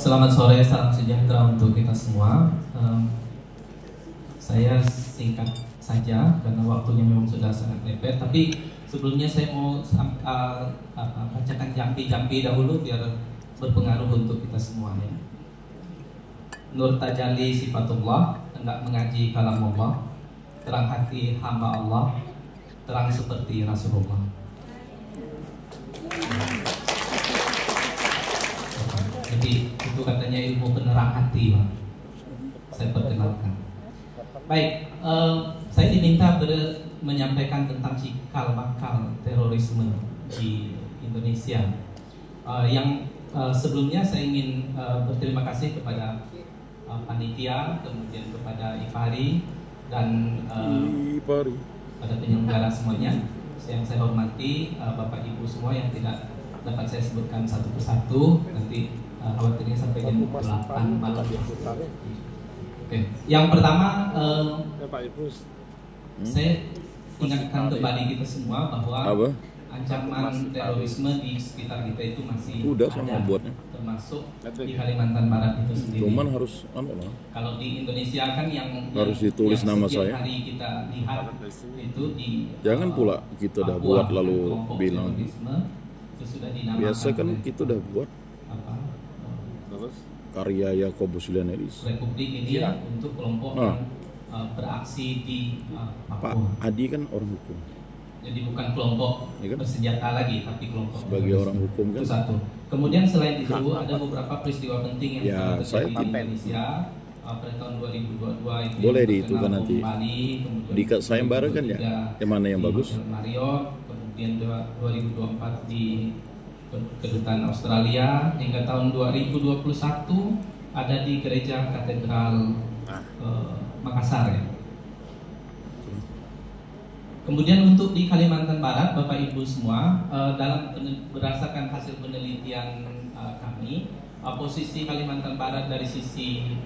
Selamat sore, salam sejahtera untuk kita semua. Saya singkat saja karena waktunya memang sudah sangat mepet. Tapi sebelumnya saya mau bacakan jampi-jampi dahulu biar berpengaruh untuk kita semuanya. Nur tajalli sifatullah, hendak mengaji kalam Allah, terang hati hamba Allah, terang seperti Rasulullah. Jadi itu katanya ilmu penerang hati, Pak. Saya perkenalkan. Baik, saya diminta menyampaikan tentang cikal bakal terorisme di Indonesia. Yang sebelumnya saya ingin berterima kasih kepada panitia, kemudian kepada IPARI dan pada penyelenggara semuanya. Yang saya hormati Bapak Ibu semua yang tidak dapat saya sebutkan satu persatu, nanti khawatirnya sampai jam 8 malam. Oke. Yang pertama, saya ingatkan kembali kita semua bahwa ancaman terorisme di sekitar kita itu masih ada, termasuk di Kalimantan Barat itu sendiri. Cuman harus kalau di Indonesia kan yang harus ditulis nama saya. Hari kita lihat itu di jangan pula kita udah buat lalu bilang. Biasa kan kita udah buat karya Yakobus Leonelis Republik ini untuk kelompok yang beraksi di Pak Adi kan orang hukum. Jadi bukan kelompok bersenjata lagi, tapi kelompok sebagai orang hukum kan. Itu satu. Kemudian selain itu ada beberapa peristiwa penting yang terjadi di Indonesia pada tahun 2022 itu. Boleh diitukan nanti. Di sayembara kan ya. Yang mana yang bagus? Mario, kemudian 2024 di Kedutaan Australia, hingga tahun 2021 ada di Gereja Katedral Makassar ya. Kemudian untuk di Kalimantan Barat, Bapak Ibu semua, dalam berdasarkan hasil penelitian kami, posisi Kalimantan Barat dari sisi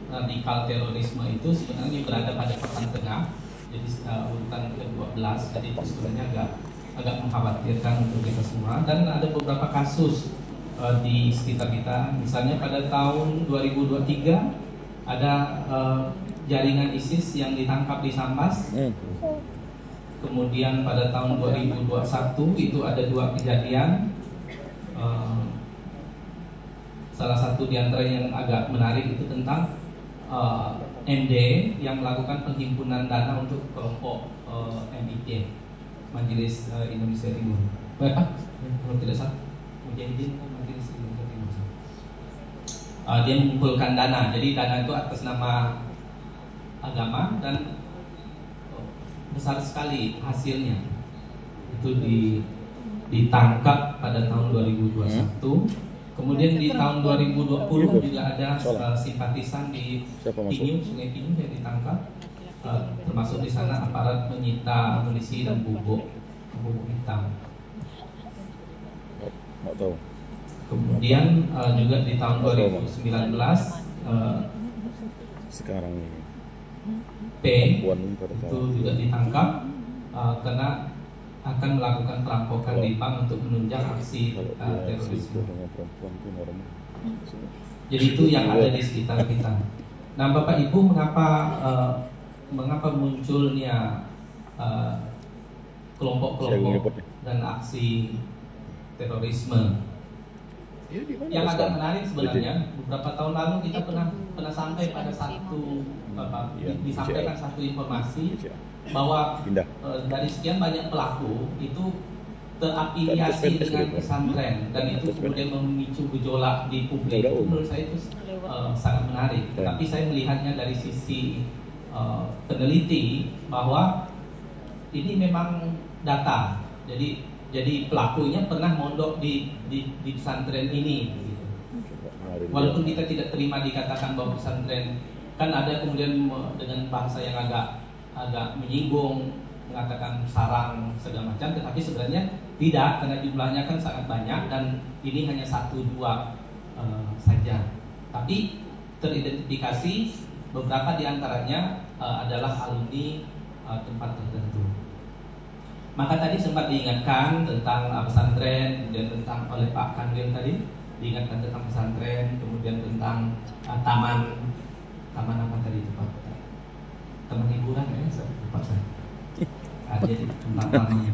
radikal terorisme itu sebenarnya berada pada papan tengah, jadi urutan ke-12, jadi itu sebenarnya agak mengkhawatirkan untuk kita semua. Dan ada beberapa kasus di sekitar kita, misalnya pada tahun 2023 ada jaringan ISIS yang ditangkap di Sambas. Kemudian pada tahun 2021 itu ada 2 kejadian. Salah satu di antara yang agak menarik itu tentang MD yang melakukan penghimpunan dana untuk kelompok MIT, Majelis Indonesia Timur. Bapak, kalau tidak salah, Mujahidin Majelis Indonesia Timur. Dia mengumpulkan dana, jadi dana itu atas nama agama dan besar sekali hasilnya. Itu ditangkap pada tahun 2021. Kemudian di tahun 2020 juga ada simpatisan di Pinyum, Sungai Pinyum yang ditangkap. Termasuk di sana aparat menyita amunisi dan bubuk hitam. Kemudian juga di tahun 2019 sekarang ini P itu juga ditangkap karena akan melakukan perampokan di bank untuk menunjang aksi terorisme. Jadi itu yang ada di sekitar kita. Nah, Bapak Ibu, mengapa munculnya kelompok-kelompok dan aksi terorisme? Yang agak menarik sebenarnya, beberapa tahun lalu kita pernah sampai pada disampaikan satu informasi bahwa dari sekian banyak pelaku itu terafiliasi dengan pesantren, dan itu kemudian memicu gejolak di publik. Menurut saya itu sangat menarik. Tapi saya melihatnya dari sisi peneliti bahwa ini memang data. Jadi pelakunya pernah mondok di pesantren ini. Walaupun kita tidak terima dikatakan bahwa pesantren, kan ada kemudian dengan bahasa yang agak menyinggung, mengatakan sarang segala macam, tetapi sebenarnya tidak, karena jumlahnya kan sangat banyak dan ini hanya 1-2 saja. Tapi teridentifikasi beberapa diantaranya adalah alumni tempat tertentu. Maka tadi sempat diingatkan tentang pesantren, kemudian tentang oleh Pak Kanwil tadi, diingatkan tentang pesantren, kemudian tentang taman apa tadi itu Pak? Taman hiburan ya, Pak saya. Jadi tentang tamannya.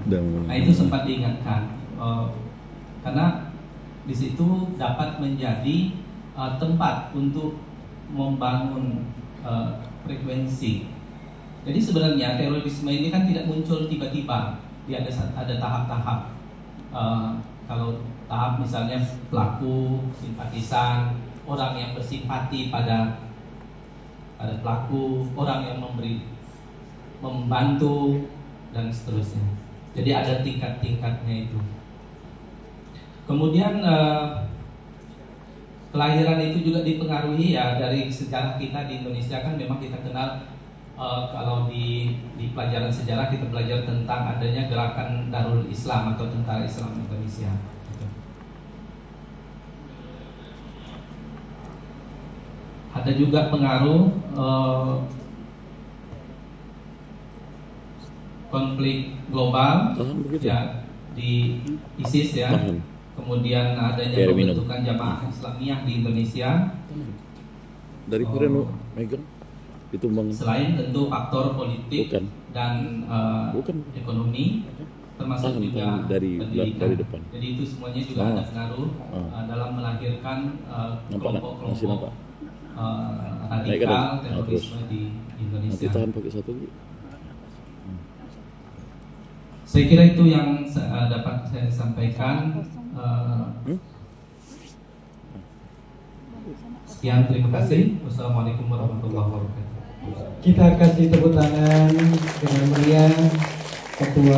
Nah itu sempat diingatkan karena di situ dapat menjadi tempat untuk membangun frekuensi. Jadi sebenarnya terorisme ini kan tidak muncul tiba-tiba, dia ada tahap-tahap. Kalau tahap misalnya pelaku, simpatisan, orang yang bersimpati pada pelaku, orang yang membantu dan seterusnya. Jadi ada tingkat-tingkatnya itu. Kemudian kelahiran itu juga dipengaruhi ya dari sejarah kita di Indonesia kan memang kita kenal kalau di pelajaran sejarah kita belajar tentang adanya gerakan Darul Islam atau Tentara Islam Indonesia. Ada juga pengaruh konflik global ya di ISIS ya. Kemudian adanya pembentukan Jamaah Islamiyah di Indonesia. Dari Megan itu selain tentu faktor politik dan ekonomi, termasuk juga pendidikan. Depan. Jadi itu semuanya juga ada pengaruh dalam melahirkan kelompok-kelompok radikal terorisme di Indonesia. Nanti tahan pakai satu lagi. Saya kira itu yang dapat saya sampaikan. Sekian, terima kasih. Wassalamualaikum warahmatullahi wabarakatuh. Kita kasih tepuk tangan dengan meriah Ketua